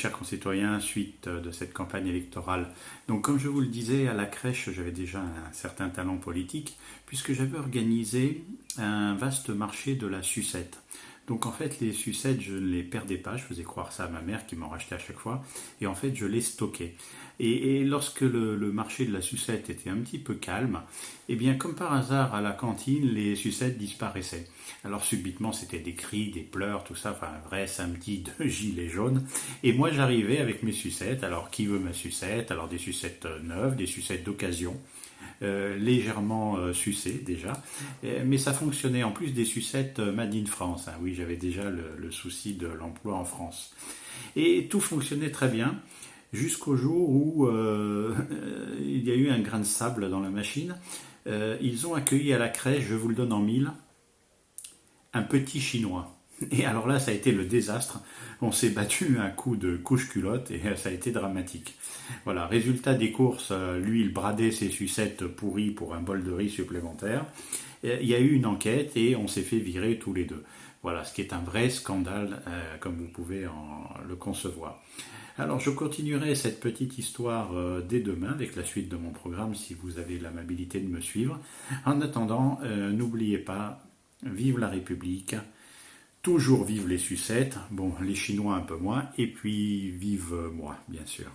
chers concitoyens, suite de cette campagne électorale. Donc comme je vous le disais, à la crèche, j'avais déjà un certain talent politique, puisque j'avais organisé un vaste marché de la sucette. Donc en fait, les sucettes, je ne les perdais pas, je faisais croire ça à ma mère qui m'en rachetait à chaque fois, et en fait, je les stockais. Et lorsque le marché de la sucette était un petit peu calme, eh bien comme par hasard, à la cantine, les sucettes disparaissaient. Alors subitement, c'était des cris, des pleurs, tout ça, enfin un vrai samedi de gilet jaune. Et moi, j'arrivais avec mes sucettes. Alors, qui veut ma sucette? Alors, des sucettes neuves, des sucettes d'occasion, légèrement sucées déjà. Mais ça fonctionnait en plus des sucettes Made in France, hein. Oui, j'avais déjà le souci de l'emploi en France. Et tout fonctionnait très bien jusqu'au jour où il y a eu un grain de sable dans la machine. Ils ont accueilli à la crèche, je vous le donne en mille, un petit chinois. Et alors là, ça a été le désastre. On s'est battu un coup de couche-culotte et ça a été dramatique. Voilà, résultat des courses, lui, il bradait ses sucettes pourries pour un bol de riz supplémentaire. Il y a eu une enquête et on s'est fait virer tous les deux. Voilà, ce qui est un vrai scandale, comme vous pouvez le concevoir. Alors, je continuerai cette petite histoire dès demain avec la suite de mon programme si vous avez l'amabilité de me suivre. En attendant, n'oubliez pas, vive la République, toujours vive les sucettes, bon, les Chinois un peu moins, et puis vive moi, bien sûr.